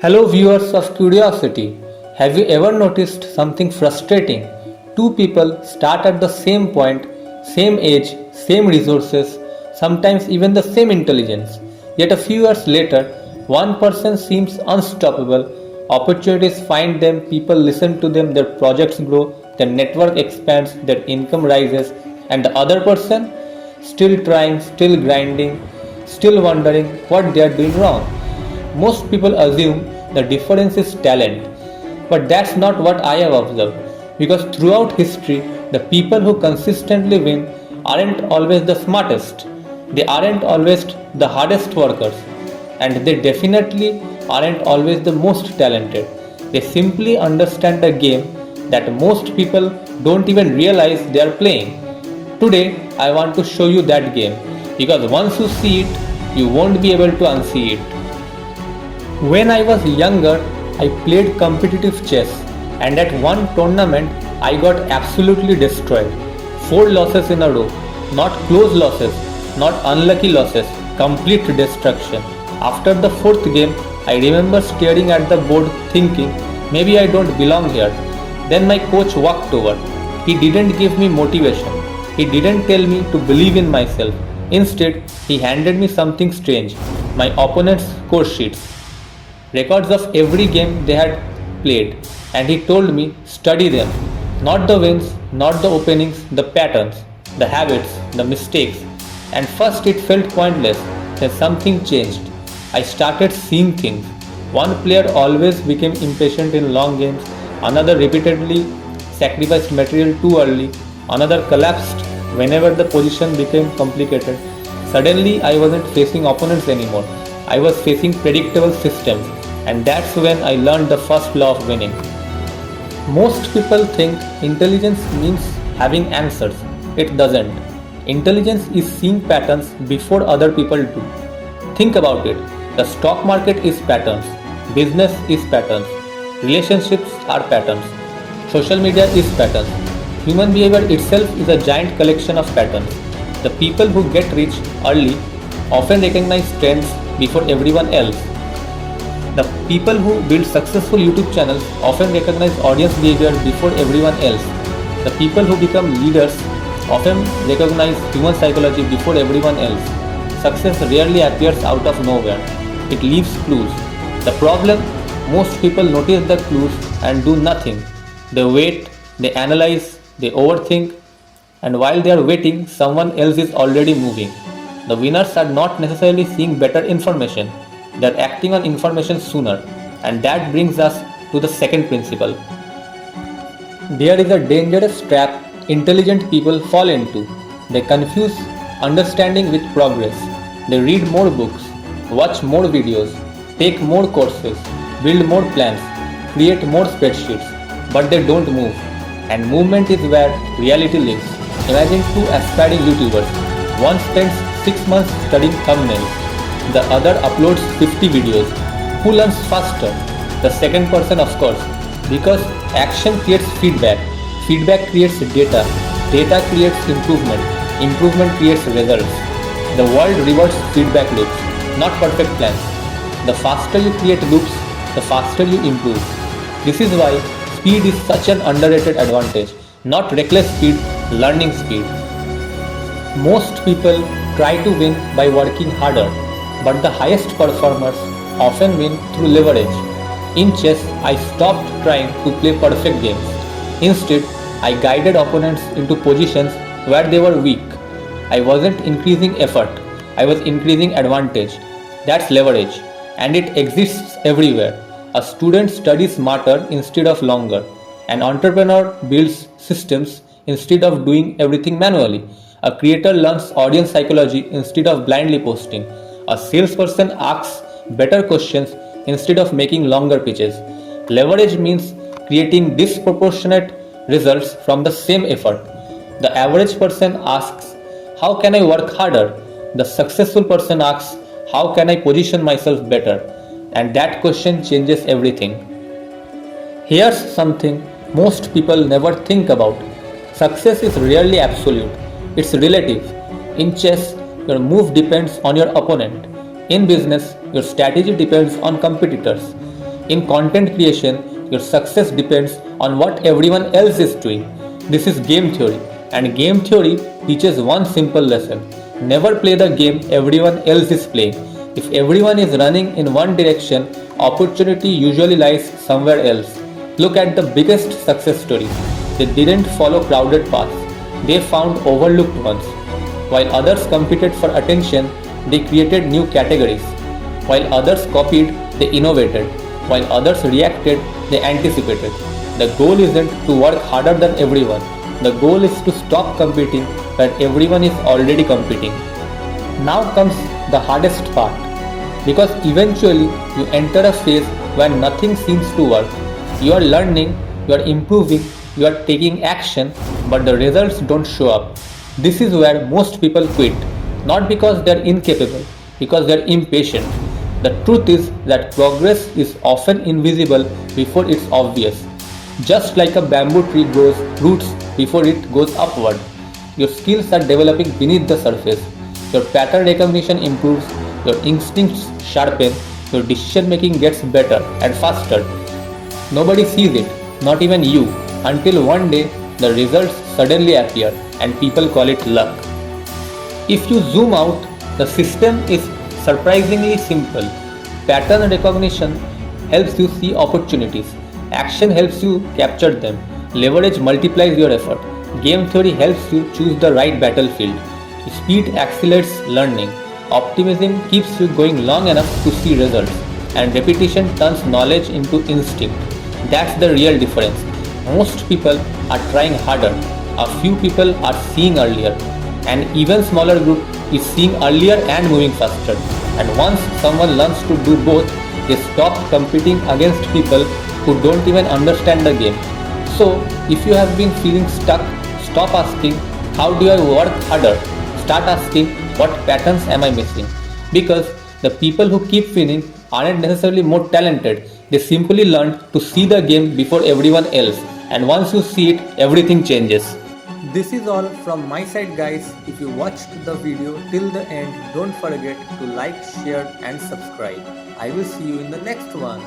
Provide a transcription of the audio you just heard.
Hello, viewers of Curiosity. Have you ever noticed something frustrating? Two people start at the same point, same age, same resources, sometimes even the same intelligence. Yet a few years later, one person seems unstoppable. Opportunities find them, people listen to them, their projects grow, their network expands, their income rises, and the other person, still trying, still grinding, still wondering what they are doing wrong. Most people assume the difference is talent, but that's not what I have observed. Because throughout history, the people who consistently win aren't always the smartest, they aren't always the hardest workers, and they definitely aren't always the most talented. They simply understand a game that most people don't even realize they are playing. Today, I want to show you that game because once you see it, you won't be able to unsee it. When I was younger, I played competitive chess, and at one tournament, I got absolutely destroyed. 4 losses in a row. Not close losses, not unlucky losses, complete destruction. After the fourth game, I remember staring at the board thinking, maybe I don't belong here. Then my coach walked over. He didn't give me motivation. He didn't tell me to believe in myself. Instead, he handed me something strange, my opponent's score sheets, records of every game they had played, and he told me, study them. Not the wins, not the openings, the patterns, the habits, the mistakes. And first it felt pointless, then something changed. I started seeing things. One player always became impatient in long games, another repeatedly sacrificed material too early, another collapsed whenever the position became complicated. Suddenly I wasn't facing opponents anymore. I was facing predictable systems, and that's when I learned the first law of winning. Most people think intelligence means having answers. It doesn't. Intelligence is seeing patterns before other people do. Think about it. The stock market is patterns. Business is patterns. Relationships are patterns. Social media is patterns. Human behavior itself is a giant collection of patterns. The people who get rich early often recognize trends before everyone else. The people who build successful YouTube channels often recognize audience behavior before everyone else. The people who become leaders often recognize human psychology before everyone else. Success rarely appears out of nowhere. It leaves clues. The problem, most people notice the clues and do nothing. They wait, they analyze, they overthink, and while they are waiting, someone else is already moving. The winners are not necessarily seeing better information. They are acting on information sooner, and that brings us to the second principle. There is a dangerous trap intelligent people fall into. They confuse understanding with progress. They read more books, watch more videos, take more courses, build more plans, create more spreadsheets, but they don't move. And movement is where reality lives. Imagine two aspiring YouTubers. One spends 6 months studying thumbnails. The other uploads 50 videos. Who learns faster? The second person, of course, because action creates feedback. Feedback creates data. Data creates improvement. Improvement creates results. The world rewards feedback loops, not perfect plans. The faster you create loops, the faster you improve. This is why speed is such an underrated advantage. Not reckless speed, learning speed. Most people try to win by working harder, but the highest performers often win through leverage. In chess, I stopped trying to play perfect games. Instead, I guided opponents into positions where they were weak. I wasn't increasing effort, I was increasing advantage. That's leverage, and it exists everywhere. A student studies smarter instead of longer. An entrepreneur builds systems instead of doing everything manually. A creator learns audience psychology instead of blindly posting. A salesperson asks better questions instead of making longer pitches. Leverage means creating disproportionate results from the same effort. The average person asks, how can I work harder? The successful person asks, how can I position myself better? And that question changes everything. Here's something most people never think about. Success is rarely absolute. It's relative. In chess, your move depends on your opponent. In business, your strategy depends on competitors. In content creation, your success depends on what everyone else is doing. This is game theory, and game theory teaches one simple lesson: never play the game everyone else is playing. If everyone is running in one direction, opportunity usually lies somewhere else. Look at the biggest success stories. They didn't follow crowded paths, they found overlooked ones. While others competed for attention, they created new categories. While others copied, they innovated. While others reacted, they anticipated. The goal isn't to work harder than everyone. The goal is to stop competing when everyone is already competing. Now comes the hardest part. Because eventually you enter a phase where nothing seems to work. You are learning, you are improving, you are taking action, but the results don't show up. This is where most people quit. Not because they are incapable, because they are impatient. The truth is that progress is often invisible before it's obvious. Just like a bamboo tree grows roots before it goes upward, your skills are developing beneath the surface. Your pattern recognition improves, your instincts sharpen, your decision making gets better and faster. Nobody sees it, not even you, until one day the results suddenly appear and people call it luck. If you zoom out, the system is surprisingly simple. Pattern recognition helps you see opportunities. Action helps you capture them. Leverage multiplies your effort. Game theory helps you choose the right battlefield. Speed accelerates learning. Optimism keeps you going long enough to see results. And repetition turns knowledge into instinct. That's the real difference. Most people are trying harder. A few people are seeing earlier. An even smaller group is seeing earlier and moving faster. And once someone learns to do both, they stop competing against people who don't even understand the game. So, if you have been feeling stuck, stop asking, how do I work harder? Start asking, what patterns am I missing? Because the people who keep winning aren't necessarily more talented, they simply learned to see the game before everyone else. And once you see it, everything changes. This is all from my side, guys. If you watched the video till the end, don't forget to like, share and subscribe. I will see you in the next one.